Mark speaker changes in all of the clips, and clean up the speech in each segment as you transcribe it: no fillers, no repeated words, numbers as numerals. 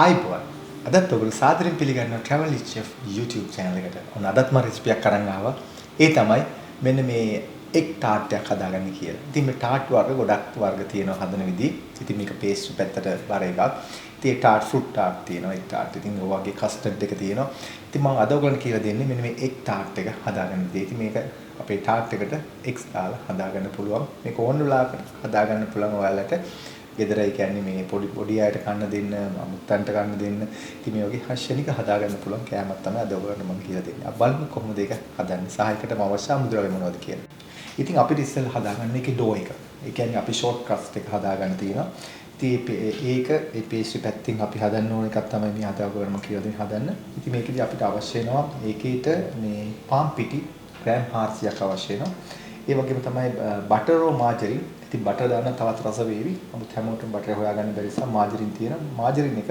Speaker 1: ආයිබෝන් අදත් ඔයගොල්ලෝ සාදරයෙන් පිළිගන්නවා Travel with Chef YouTube channel එකට. ඔන්න අදත් මම රෙසිපි එකක් අරන් ආවා. ඒ තමයි මෙන්න මේ එග් ටාට් එකක් හදාගන්න කියලා. ඉතින් මේ ටාට් වර්ග ගොඩක් වර්ග තියෙනවා හදන විදි. ඉතින් මේක පේස්ට්‍රි පැත්තට බර එකක්. ඉතින් ඒ ටාට් ෆෘට් ටාට් තියෙනවා. එග් ටාට්. ඉතින් ඔය වගේ කස්ටර්ඩ් එක තියෙනවා. ඉතින් මම අද ඔයගොල්ලන්ට කියලා දෙන්නේ මෙන්න මේ එග් ටාට් එක හදාගන්න විදිය. ඉතින් මේක අපේ ටාට් එකට එග්ස් දාලා හදාගන්න පුළුවන්. මේක ඕන වෙලාවකට හදාගන්න පුළුවන් ඔයාලට. ගෙදර ඒ කියන්නේ මේ පොඩි අයට කන්න දෙන්න, අමුත්තන්ට කන්න දෙන්න. ඉතින් මේ වගේ හෂ්‍යනික හදාගන්න පුළුවන් කෑමක් තමයි අද ඔයගොල්ලන්ට මම කියලා දෙන්නේ. අපි බලමු කොහොමද ඒක හදන්නේ. සහ ඒකටම අවශ්‍ය අමුද්‍රව්‍ය මොනවද කියලා. ඉතින් අපිට ඉස්සෙල්ලා හදාගන්න එකේ ඩෝ එක. ඒ කියන්නේ අපි ෂෝට් ක්‍රස්ට් එක හදාගන්න තියෙනවා. ඉතින් ඒක ඒ පේස්ට්‍රි පැත්තෙන් අපි හදන්න ඕන එකක් තමයි මේ අද ඔයගොල්ලන්ට කියලා දෙන්නේ හදන්න. ඉතින් මේකෙදි අපිට අවශ්‍ය වෙනවා ඒකේට මේ පාම් පිටි ග්‍රෑම් 400ක් අවශ්‍ය වෙනවා. ඒ වගේම තමයි බටර් or මාජරින්. ඉතින් බටර් දාන්න තවත් රස වේවි. නමුත් හැමෝටම බටර් හොයාගන්න බැරි නිසා මාජරින් තියෙනවා. මාජරින් එක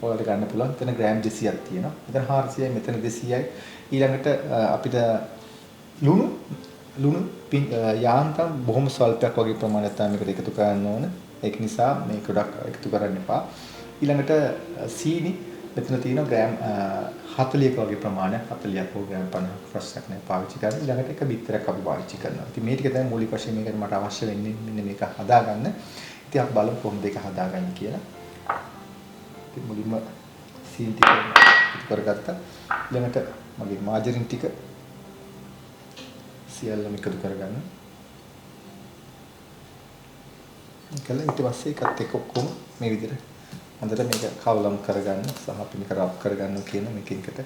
Speaker 1: ඔයාලට ගන්න පුළුවන්. එතන ග්‍රෑම් 200ක් තියෙනවා. මෙතන 400යි මෙතන 200යි. ඊළඟට අපිට ලුණු යාන්තම් බොහොම ස්වල්පයක් වගේ ප්‍රමාණයක් තමයි මේකට එකතු කරන්න ඕන. ඒක නිසා මේක ගොඩක් එකතු කරන්න එපා. ඊළඟට සීනි මෙතන තියෙනවා ග්‍රෑම් 40ක වගේ ප්‍රමාණයක් 40ක් හෝ ග්‍රෑම් 50ක් ප්‍රශ්නයක් නෑ පාවිච්චි කරන්න. ඊළඟට එක බිත්තරයක් අපි පාවිච්චි කරනවා. ඉතින් මේ ටික තමයි මූලික වශයෙන් මේකට මට අවශ්‍ය වෙන්නේ මෙන්න මේක හදාගන්න. ඉතින් අපි බලමු කොහොමද ඒක හදාගන්නේ කියලා. ඉතින් මුලින්ම සීනි ටික එකතු කරගත්තා. ඊළඟට මගේ මාජරින් ටික සියල්ලම එකතු කරගන්න. ඒකල ඊට පස්සේ එකත් එක්ක ඔක්කොම මේ විදිහට හොඳට මේක කවලම් කරගන්න සහ අපි මේක රබ් කරගන්න කියන මේකෙන් එකට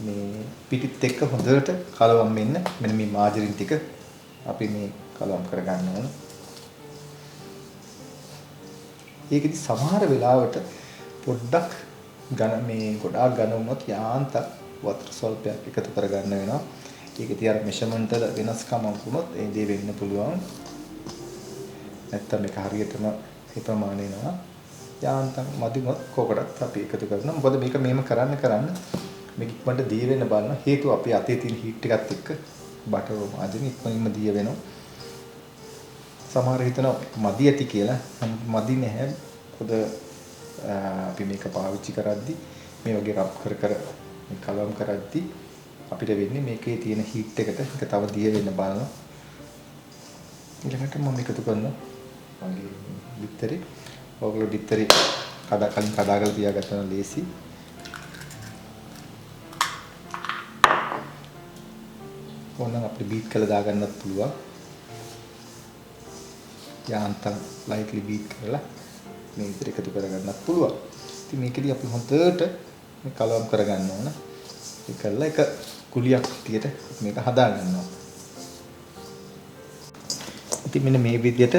Speaker 1: මේ පිටිත් එක්ක හොඳට කලවම් වෙන්න මෙන්න මේ මාජරින් ටික අපි මේ කලවම් කරගන්න ඕන. ඒකෙදි සමහර වෙලාවට පොඩ්ඩක් මේ ගොඩාක් ඝන වුණොත් යාන්ත වතුර ස්වල්පයක් එකතු කරගන්න වෙනවා. ඒකේ අර මෙෂර්මන්ට් වල වෙනස්කමක් වුණොත් ඒ දේ වෙන්න පුළුවන්. නැත්තම් මේක හරියටම ඒ ප්‍රමාණය එනවා. යාන්තම් මදිනොත් කොකටත් අපි එකතු කරනවා. මොකද මේක මෙහෙම කරන්න මේක ඉක්මනට දී වෙන්න බලන හේතුව අපේ අතේ තියෙන හීට් එකත් එක්ක බටර් මාජරින් ඉක්මනින්ම දී වෙනවා. සමහර හිතනවා මදි ඇති කියලා. මදි නැහැ. මොකද අපි මේක පාවිච්චි කරද්දි මේ වගේ රබ් කර මේ කලවම් කරද්දි අපිට වෙන්නේ මේකේ තියෙන හීට් එකට ඒක තව දිය වෙන්න බලනවා. ඊළඟට මම එකතු කරනවා මගේ බිත්තරේ. ඔයගොල්ලෝ බිත්තරේ කලින් කඩාගෙන තියාගත්තා නම් ලේසි. ඕනනම් අපිට බීට් කරලා දාගන්නත් පුළුවන්. යාන්තම් ලයිට්ලි බීට් කරලා මේ විතර එකතු කරගන්නත් පුළුවන්. ඉතින් මේකෙදි අපි හොඳට මේ කලවම් කරගන්න ඕන. ඒකල්ලා එක කුලියක් විදියට මේක හදා ගන්නවා. ඉතින් මෙන්න මේ විදියට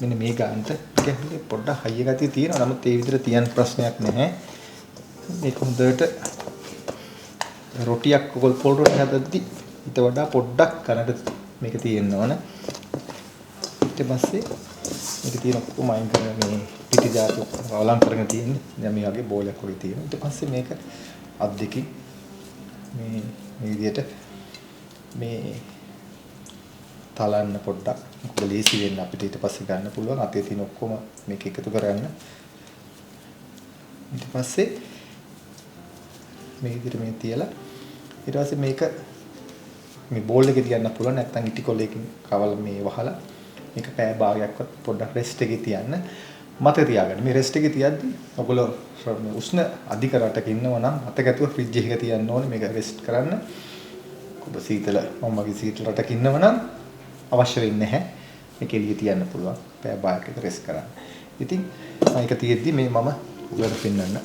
Speaker 1: මෙන්න මේ ගානට කියන්නේ පොඩ්ඩක් හයිය ගතිය තියෙනවා. නමුත් ඒ විදිහට තියන්න ප්‍රශ්නයක් නැහැ. මේක හොඳට රොටියක් පොල් රොටි හදද්දි ඊට වඩා පොඩ්ඩක් කනට මේක තියෙන්න ඕන. ඊට පස්සේ මේක තියෙන ඔක්කොම අයින් කරලා මේ පිටි දාතු වලම් කරගෙන තියෙන්නේ. දැන් මේ වගේ බෝලයක් වගේ තියෙනවා. ඊට පස්සේ මේක අත් දෙකකින් මේ විදියට මේ තලන්න පොඩ්ඩක් මොකද ලේසි වෙන්න අපිට ඊට පස්සේ ගන්න පුළුවන් අතේ තියෙන ඔක්කොම මේක එකතු කරගන්න. ඊට පස්සේ මේ විදිහට මේ තියලා ඊට පස්සේ මේක මේ බෝල් එකේ තියන්න පුළුවන් නැත්නම් ඉටි කොලයකින් කවල මේ වහලා මේක පැය භාගයක්වත් පොඩ්ඩක් රෙස්ට් එකේ තියන්න. මතක තියාගන්න මේ රෙස්ට් එකේ තියද්දි ඔයගොල්ලෝ උෂ්ණ අධික රටක ඉන්නවා නම් අත ගැතුව ෆ්‍රිජ් එකක තියන්න ඕනේ මේක රෙස්ට් කරන්න. ඔබ සීතල මම වගේ සීතල රටක ඉන්නව නම් අවශ්‍ය වෙන්නේ නැහැ. මේක එළිය තියන්න පුළුවන්. පැය භාගයකට රෙස්ට් කරන්න. ඉතින් මේක තියෙද්දි මේ මම ඔයාලට පෙන්නන්න.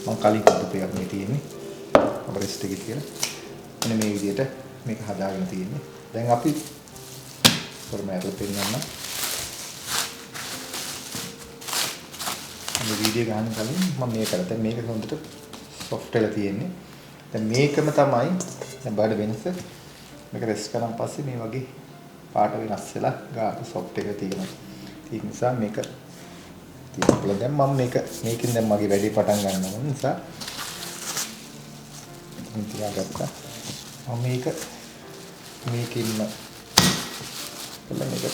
Speaker 1: මම කලින් කරපු එකක් මේ තියෙන්නේ. ඔබ රෙස්ට් එකේ තියලා මෙන්න මේ විදිහට මේක හදාගෙන තියෙන්නේ. දැන් අපි පොරමෑරලා පෙන්නන්න. මේ වීඩියෝ ගන්න කලින් මම මේක කරලා දැන් මේක හොඳට සොෆ්ට් වෙලා තියෙන්නේ. දැන් මේකම තමයි දැන් බලන්න වෙනස. මේක රෙස්ට් කරන් පස්සේ මේ වගේ පාට වෙනස් වෙලා ගාට සොෆ්ට් එක තියෙනවා. ඒ නිසා මේක තියලා දැන් මම මේකෙන් දැන් මගේ වැඩේ පටන් ගන්නවා නිසා මම තියාගත්තා. මම මේකෙන්ම මේක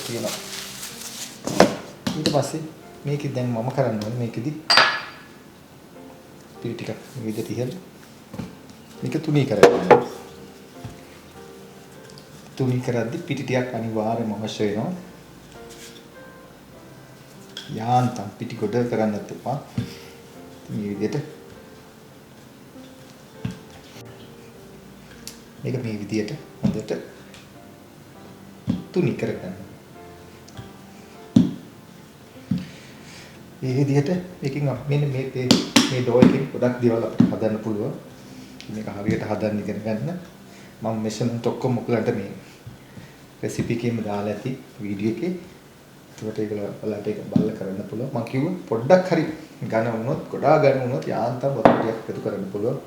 Speaker 1: තියෙනවා. ඊට පස්සේ මේකෙන් දැන් මම කරන්න ඕනේ මේකෙදි පිටි ටිකක් මේ විදිහට ඉහළ මේක තුනී කරගන්න. තුනී කරද්දි පිටි ටිකක් අනිවාර්යයෙන්ම අවශ්‍ය වෙනවා. යාන්තම් පිටි කොට කරන්නත් එපා. මේ විදිහට මේක මේ විදිහට හොඳට තුනී කරගන්න. මේ විදිහට මේකෙන් මෙන්න මේ ඩෝ එකෙන් ගොඩක් දේවල් අපිට හදන්න පුළුවන්. මේක හරියට හදන්න ඉගෙන ගන්න. මම මෙෂර්මන්ට් ඔක්කොම ඔයගලන්ට මේ රෙසිපි එකේම දාලා ඇති වීඩියෝ එකේ. ඒකට ඔයාලට ඒක බලලා කරන්න පුළුවන්. මම කිව්වා පොඩ්ඩක් හරි ඝන වුණොත්, ගොඩාක් ඝන වුණොත් යාන්තම් වතුර ටිකක් එකතු කරන්න පුළුවන්.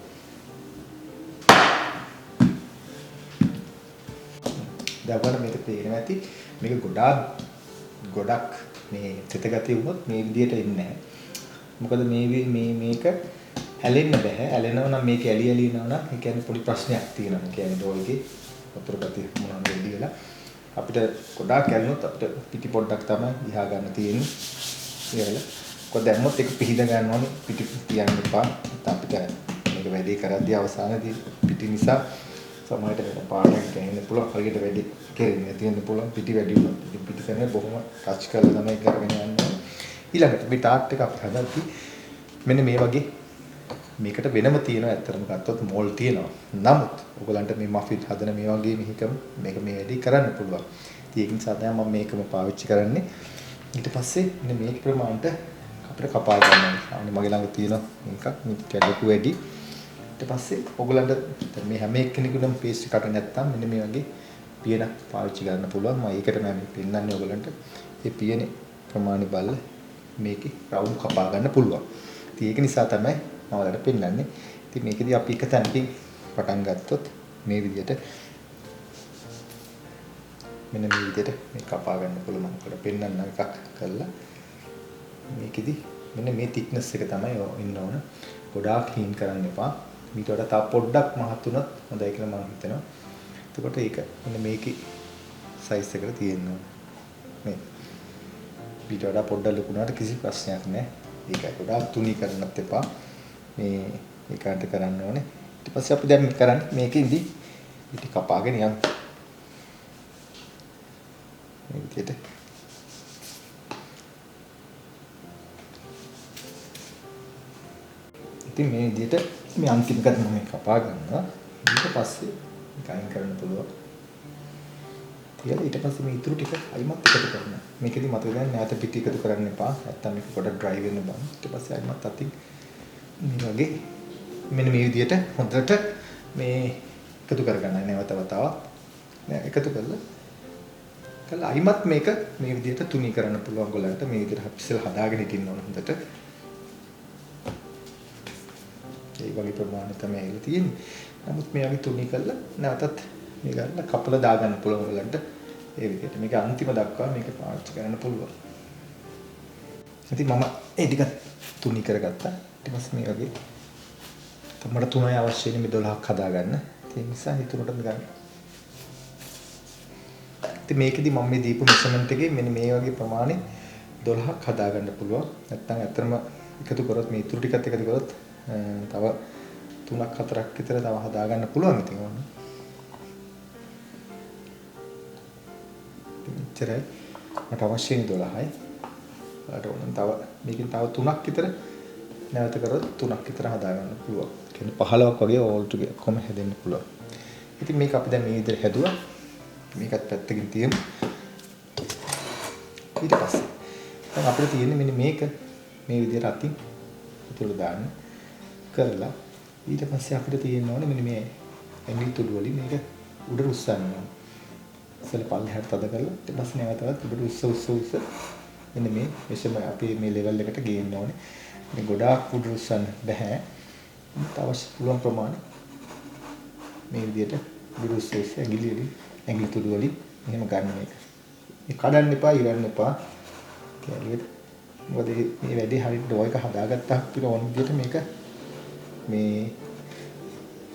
Speaker 1: දැන් මේක තේරෙනවා ඇති. මේක ගොඩක් මේ තෙත ගතිය වුණොත් මේ විදියට එන්නේ නැහැ. මොකද මේක ඇලෙන්න බෑ. ඇලෙනවා නම් මේක ඇලි එනවා නම් ඒ කියන්නේ පොඩි ප්‍රශ්නයක් තියෙනවා. ඒ කියන්නේ ඩෝ එකේ වතුර ගතිය මොනවද වෙඩි වෙලා අපිට ගොඩාක් ඇලුනොත් අපිට පිටි පොඩ්ඩක් තමයි දිහා ගන්න තියෙන්නේ. ඒවල කොහොද දැම්මොත් ඒක පිහිද ගන්න ඕනේ. පිටි තියන්න එපා. අපිට මේක වැඩි කරද්දී අවසානයේදී පිටි නිසා සමහරට වෙන පාටක් ගන්න පුළුවන්. හරියට වැඩි කෙරෙන්නේ තියෙන්න පුළුවන්. පිටි වැඩි වුණොත් පිටි කරන්නේ බොහොම ටච් කරලා තමයි කරගෙන යන්නේ. ඊළඟට මේ ටාට් එක අපි හදද්දී මෙන්න මේ වගේ මේකට වෙනම තියෙනවා. ඇත්තටම ගත්තොත් මෝල් තියෙනවා. නමුත් ඔයගලන්ට මේ මෆින් හදන මේ වගේ මෙහිකම මේක මේ වැඩි කරන්න පුළුවන්. ඉතින් ඒක නිසා තමයි මම මේකම පාවිච්චි කරන්නේ. ඊට පස්සේ මෙන්න මේ ප්‍රමාණයට අපිට කපා ගන්න ඕනේ. මගේ ළඟ තියෙන එකක් මේ කැඩපු වැඩි. ඊට පස්සේ ඔයගලන්ට මේ හැම එක්කෙනෙකුටම පේස්ට් කට නැත්තම් මෙන්න මේ වගේ පියන පාවිච්චි කරන්න පුළුවන්. මම ඒකට මම පෙන්නන්නේ ඔයගලන්ට. මේ පියනේ ප්‍රමාණය බලලා මේකේ රවුම් කපා ගන්න පුළුවන්. ඉතින් ඒක නිසා තමයි මම ඔයාලට පෙන්නන්නේ. ඉතින් මේකෙදී අපි එක තැනකින් පටන් ගත්තොත් මේ විදිහට මෙන්න මේ විදිහට මේ කපා ගන්න පුළුවන්. මම ඔයාලට පෙන්නන්න එකක් කරලා මේකෙදී මෙන්න මේ thickness එක තමයි ඉන්න ඕන. ගොඩාක් හීන් කරන්න එපා. ඊට වඩා තව පොඩ්ඩක් මහත් වුණොත් හොඳයි කියලා මම හිතනවා. එතකොට ඒක මෙන්න මේකේ size එකට තියෙන්න ඕන. මේ ඊට වඩා පොඩ්ඩක් ලොකු වුණාට කිසි ප්‍රශ්නයක් නැහැ. ඒකයි ගොඩාක් තුනී කරන්නත් එපා. මේ ඒකට කරන්න ඕනේ. ඊට පස්සේ අපි දැන් කරන්නේ මේකෙන්දී පිටි කපාගෙන යන්න. මේ විදිහට ඉතින් මේ විදිහට මේ අන්තිම එකත් මම කපා ගන්නවා. ඊට පස්සේ මේක අයින් කරන්න පුළුවන්. ඊට පස්සේ මේ ඉතුරු ටික අයිමත් එකතු කරනවා. මේකෙදි මතක ගන්න නැවත පිටි එකතු කරන්න එපා. නැත්තම් මේක පොඩක් ඩ්‍රයි වෙන්න බෑ. ඊට පස්සේ අයිමත් අතින් මේ වගේ මෙන්න මේ විදිහට හොඳට මේ එකතු කරගන්න. නැවත වතාවක් එකතු කළා අයිමත් මේක මේ විදිහට තුනී කරන්න පුළුවන් ගොල්ලන්ට. මේ විදිහට ඉස්සෙල් හදාගෙන ඉන්න ඕන හොඳට. ඒ වගේ ප්‍රමාණය තමයි ඒකේ තියෙන්නේ. නමුත් මේ වගේ තුනී කළා නැවතත් මේ ගන්න කපලා දාගන්න පුළුවන් ඔයගලන්ට. ඒ විදිහට මේක අන්තිම දක්වා මේක පාවිච්චි කරන්න පුළුවන්. ඉතින් මම ඒ ටික තුනී කරගත්තා. ඊට පස්සේ මේ වගේ මට 3යි අවශ්‍යනේ මේ 12ක් හදාගන්න. ඒ නිසා ඊටුරට ගන්න. ඉතින් මේකෙදි මම මේ දීපු මෙෂර්මන්ට් එකේ මෙන්න මේ වගේ ප්‍රමාණෙ 12ක් හදාගන්න පුළුවන්. නැත්නම් ඇත්තටම එකතු කරොත් මේ ඉතුරු ටිකත් එකතු කරොත් තව 3ක් 4ක් විතර තව හදාගන්න පුළුවන් ඉතින් ඕන. ඉතින් මට අවශ්‍යයි 12යි. ඔයාලට ඕන තව මේකෙන් තව 3ක් විතර නැවත කරොත් 3ක් විතර හදාගන්න පුළුවන්. කියන්නේ 15ක් වගේ ඕල් ටික කොහොම හැදෙන්න පුළුවන්. ඉතින් මේක අපි දැන් මේ විදිහට හැදුවා. මේකත් පැත්තකින් තියමු. ඊට පස්සේ දැන් අපිට තියෙන්නේ මෙන්න මේක මේ විදිහට අතින් උතුළු දාන්න කරලා ඊට පස්සේ අපිට තියෙන්න ඕනේ මෙන්න මේ ඇඟිලි තුඩු වලින් මේක උඩට උස්සන්න ඕනේ. ඉස්සෙල්ල පල්ලෙහාට තද කරලා ඊට පස්සේ නැවතත් උඩට උස්ස මෙන්න මේ මෙෂම අපි මේ ලෙවල් එකට ගේන්න ඕනේ. මේ ගොඩාක් උඩට උස්සන්න බෑ. අවශ්‍ය පුළුවන් ප්‍රමාණය මේ විදිහට උඩට උස්ස ඇඟිලි තුඩු වලින් එහෙම ගන්න මේක. මේ කඩන්න එපා, ඉරන්න එපා. කැලියට මොකද මේ වැඩේ හරියට ඩෝ එක හදාගත්තා අපිට ඕන විදිහට මේක මේ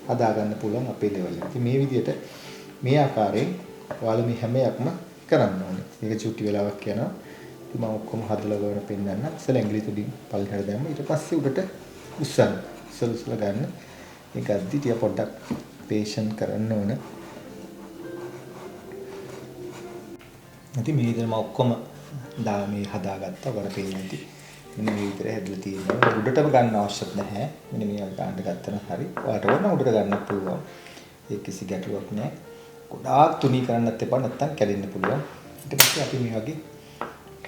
Speaker 1: හදා ගන්න පුළුවන් අපේ ලෙවල් එක. ඉතින් මේ විදිහට මේ ආකාරයෙන් ඔයාලා මේ හැම එකක්ම කරන්න ඕනේ. මේක චුටි වෙලාවක් යනවා. ඉතින් මම ඔක්කොම හදලා ගන්න පෙන්නන්න. ඉස්සෙල්ලා ඇඟිලි තුඩින් පල්ලෙහාට දැම්ම. ඊට පස්සේ උඩට උස්සන්න. සුළු ගන්න. මේ ගද්දි ටික පොඩ්ඩක් පේෂන්ට් කරන්න ඕන. ඉතින් මේ විදිහට මම ඔක්කොම මේ හදාගත්තා. ඔයාලට පේන්නේ නැති. මෙන්න මේ විදිහට හැදලා තියෙනවා. උඩටම ගන්න අවශ්‍යත් නැහැ. මෙන්න මේ ගන්න ගත්තම හරි. ඔයාලට ඕන උඩට ගන්නත් පුළුවන්. ඒක කිසි ගැටලුවක් නැහැ. ගොඩාක් තුනී කරන්නත් එපා නැත්තම් කැඩෙන්න පුළුවන්. ඊට පස්සේ අපි මේ වගේ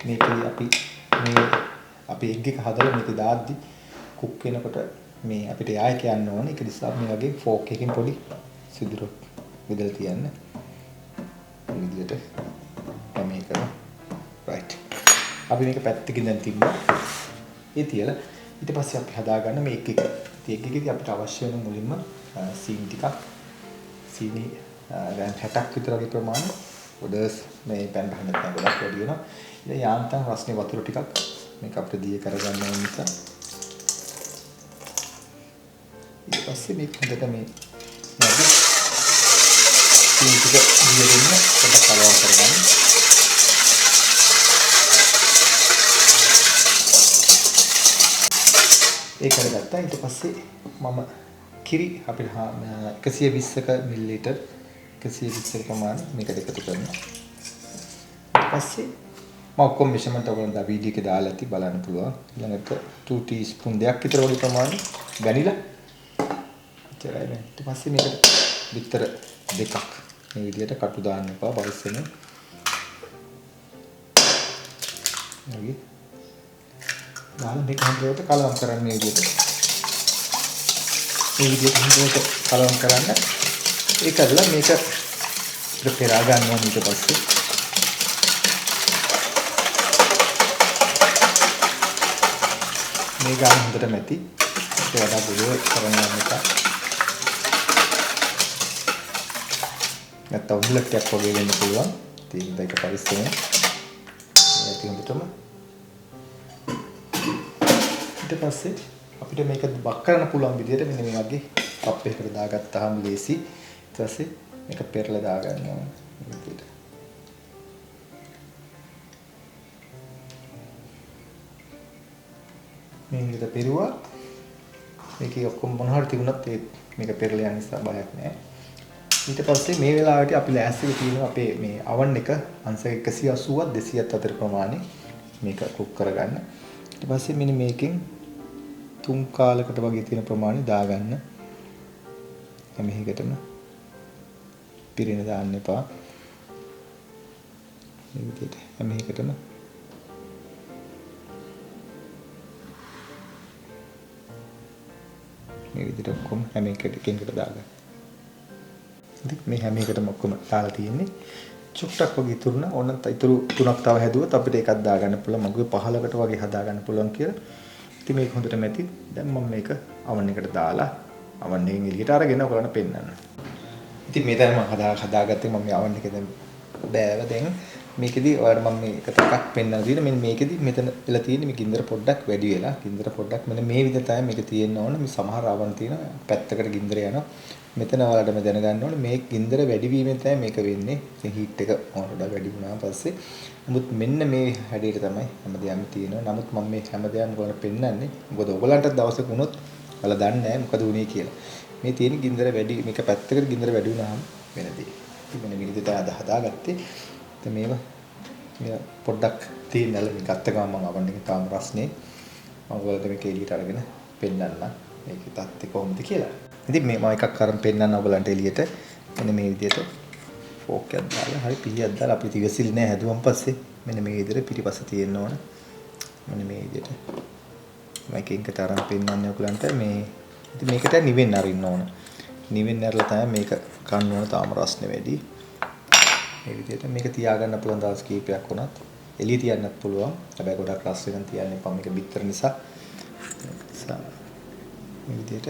Speaker 1: මේකේ අපි එග් එක හදලා මේක දාද්දි කුක් වෙනකොට මේ අපිට යාය කියන්න ඕනේ. ඒක නිසා මේ වගේ ෆෝක් එකකින් පොඩි සිදුරක් බෙදලා තියන්න. මේ විදිහට තමයි කරා. රයිට්. අපි මේක පැත්තකින් දැන් තිබ්බා. ඒ තියලා ඊට පස්සේ අපි හදාගන්න මේ එග් එක. එග් එකේදී අපිට අවශ්‍ය වෙන මුලින්ම සීනි ටිකක් සීනි ග්‍රෑම් 60ක් විතර වගේ ප්‍රමාණය ඔඩර්ස් මේ පැන් බහන්න නැත්නම් ගොඩක් වැඩි වෙනවා. ඉතින් යාන්තම් රස්නේ වතුර ටිකක් මේක අපිට දී කරගන්න ඕන නිසා ඊට පස්සේ මේක හොඳට මේ සීනි ටික දී දෙන්න පොඩ්ඩක් කලවම් කරගන්න. ඒක කරගත්තා. ඊට පස්සේ මම කිරි අපිට 120ක මිලිලීටර් 120ක ප්‍රමාණය මේකට එකතු කරනවා. ඊට පස්සේ මම ඔක්කොම මෙෂර්මන්ට් ඔයගොල්ලෝ දා වීඩියෝ එකේ දාලා ඇති බලන්න පුළුවන්. ඊළඟට 2 ටීස්පූන් දෙකක් විතර වගේ ප්‍රමාණය වැනිලා. ඉතින් ඊට පස්සේ මේකට බිත්තර දෙකක් මේ විදිහට කටු දාන්න එපා බයිස්සෙන. වගේ දාලා මේක හොඳට කලවම් කරන්න මේ විදිහට. මේ විදිහට හොඳට කලවම් කරන්න. ඒක ඇදලා මේක පෙරා ගන්නවා ඊට පස්සේ. මේ ගාන හොඳට මැති. ඒක වඩා බොලෝ කරන්න යන එක. නැත්නම් උඹලටයක් වගේ වෙන්න පුළුවන්. ඉතින් ඒක පරිස්සමෙන්. ඒක හොඳටම ඊට පස්සේ අපිට මේක බක් කරන්න පුළුවන් විදිහට මෙන්න මේ වගේ කප් එකකට දාගත්තාම ලේසි. ඊට පස්සේ මේක පෙරලා දාගන්න ඕනේ මේ විදිහට. මේ විදිහට පෙරුවා. මේකේ ඔක්කොම මොන හරි තිබුණත් මේක පෙරලා යන නිසා බයක් නැහැ. ඊට පස්සේ මේ වෙලාවට අපි ලෑස්තිව තියෙන අපේ මේ oven එක අංශක 180ක් 200ක් අතර ප්‍රමාණය මේක කුක් කරගන්න. ඊට පස්සේ මෙන්න මේකෙන් 3 කාලයකට වගේ තියෙන ප්‍රමාණය දාගන්න. මේකටම පිරින දාන්න එපා. මේ විදිහට මේකටම මේ විදිහට ඔක්කොම හැම එකකට දාගන්න. ඉතින් මේ හැම එකටම ඔක්කොම දාලා තියෙන්නේ. චුට්ටක් වගේ ඉතුරුන ඕනනම් ඉතුරු 3ක් තව හැදුවොත් අපිට ඒකත් දාගන්න පුළුවන්. මගුවේ 15කට වගේ හදාගන්න පුළුවන් කියලා. ඉතින් මේක හොඳට මැති. දැන් මම මේක oven එකට දාලා oven එකෙන් එළියට අරගෙන ඔයගලන්ට පෙන්නන්න. ඉතින් මේ දැන් මම හදාගත්තේ මම මේ oven එකේ දැන් බෑව දැන් මේකෙදි ඔයාලට මම මේක ටිකක් පෙන්නලා දෙන්න. මෙන්න මේකෙදි මෙතන වෙලා තියෙන්නේ මේ ගින්දර පොඩ්ඩක් වැඩි වෙලා. ගින්දර පොඩ්ඩක් මෙන්න මේ විදිහට තමයි මේක තියෙන්න ඕන. මේ සමහර oven තියෙන පැත්තකට ගින්දර යනවා. මෙතන ඔයාලටම දැනගන්න ඕනේ මේ ගින්දර වැඩි වීමෙන් තමයි මේක වෙන්නේ. ඉතින් හීට් එක මොනවද වැඩි වුණාම පස්සේ නමුත් මෙන්න මේ හැඩයට තමයි හැමදේම තියෙනවා. නමුත් මම මේ හැමදේම ඔයාලට පෙන්නන්නේ. මොකද ඔයගලන්ට දවසක වුණොත් ඔයාලා දන්නේ නැහැ මොකද වුනේ කියලා. මේ තියෙන ගින්දර වැඩි මේක පැත්තකට ගින්දර වැඩි වුණාම වෙන දේ. ඉතින් මෙන්න විදිහට හදාගත්තේ. ඉතින් මේක පොඩ්ඩක් තියෙනල මේ ගත්ත ගමන් මම අවන් එකේ තාම රස්නේ. මම ඔයාලට මේක එළියට අරගෙන පෙන්නන්න. මේකේ තත්ත්වය කොහොමද කියලා. ඉතින් මේ මම එකක් අරන් පෙන්නන්න ඔයගලන්ට එළියට. මෙන්න මේ විදිහට ෆෝක් එකක් දාලා හරි පිළියක් දාලා අපි ඉවසිලි නෑ හැදුවන් පස්සේ මෙන්න මේ විදිහට පිටිපස්ස තියෙන්න ඕන. මෙන්න මේ විදිහට. මම එකකට අරන් පෙන්නන්නේ ඔයගලන්ට මේ ඉතින් මේකට නිවෙන්න අරින්න ඕන. නිවෙන්න ඇරලා තමයි මේක කන්න ඕන තාම රස්නේ වැඩි. මේ විදිහට මේක තියාගන්න පුළුවන් දවස් කීපයක් වුණත් එළිය තියන්නත් පුළුවන්. හැබැයි ගොඩක් රස් වෙන තියන්න එපා මේක බිත්තර නිසා. මේ විදිහට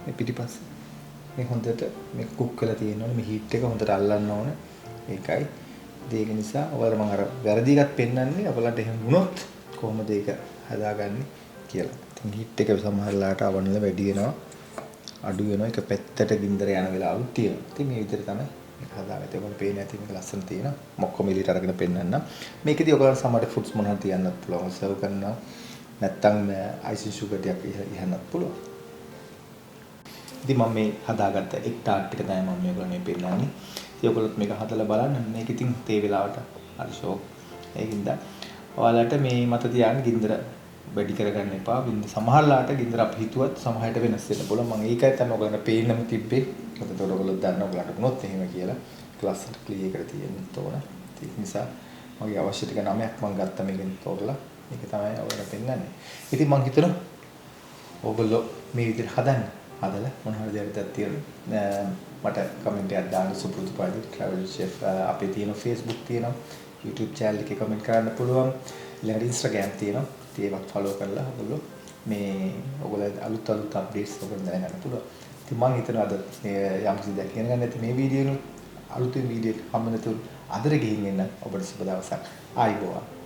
Speaker 1: මේ පිටිපස්ස මේ හොඳට මේක කුක් කරලා තියෙන්න ඕනේ. මේ හීට් එක හොඳට අල්ලන්න ඕනේ. ඒකයි. ඒක නිසා ඔයාලා මම අර වැරදි එකක් පෙන්නන්නේ ඔයාලට එහෙම වුණොත් කොහොමද ඒක හදාගන්නේ කියලා. ඉතින් හීට් එක සමහරලාට අවනල වැඩි වෙනවා. අඩු වෙනවා. ඒක පැත්තට ගින්දර යන වෙලාවලුත් තියෙනවා. ඉතින් මේ විදිහට තමයි මේක හදාගත්තා. ඔයගොල්ලෝ පේන්නේ නැති මේක ලස්සන තියෙනවා. මොක්කොම එළියට අරගෙන පෙන්නන්න. මේකෙදි ඔයගොල්ලෝ සමහරට ෆුඩ්ස් මොනවද තියන්නත් පුළුවන්. සර්ව් කරනවා. නැත්තම් අයිසින් ෂුගර් ටිකක් ඉහන්නත් පුළුවන්. ඉතින් මම මේ හදාගත්ත එක් ටාට් එක තමයි මම මේගොල්ලෝ මේ පෙන්නන්නේ. ඉතින් ඔයගොල්ලොත් මේක හදලා බලන්න. මේක ඉතින් තේ වෙලාවට හරි ෂෝක්. ඒකින්ද ඔයාලට මේ මත තියාගෙන ගින්දර වැඩි කරගන්න එපා. සමහරලාට ගින්දර අපි හිතුවත් සමහරට වෙනස් වෙන්න පුළුවන්. මම ඒකයි තමයි ඔයගොල්ලන්ට පේන්නම තිබ්බේ. මොකද ඔයගොල්ලෝ දන්න ඔයගොල්ලන්ට වුණොත් එහෙම කියලා ක්ලාස් එක ක්ලියර් කර තියෙන්න ඕන. ඒක නිසා මගේ අවශ්‍ය ටික 9ක් මම ගත්තා මේකෙන් තෝරලා. මේක තමයි ඔයාලට පෙන්නන්නේ. ඉතින් මම හිතනවා ඔයගොල්ලෝ මේ විදිහට හදන්න. හදලා මොන හරි දෙයක් තියෙනවා. මට කමෙන්ට් එකක් දාන්න සුපුරුදු පරිදි travel chef අපේ තියෙන Facebook තියෙනවා. YouTube channel එකේ කමෙන්ට් කරන්න පුළුවන්. ඊළඟට Instagram තියෙනවා. ඒවත් follow කරලා ඔයගොල්ලෝ මේ ඔයගොල්ලෝ අලුත් updates ඔයගොල්ලෝ දැනගන්න පුළුවන්. ඉතින් මම හිතනවා අද මේ යම් කිසි දෙයක් ඉගෙන ගන්න නැති මේ වීඩියෝ එක අලුතින් වීඩියෝ එක හම්බ වෙනතුරු අදට ගිහින් එන්න ඔබට සුබ දවසක්. ආයිබෝවන්.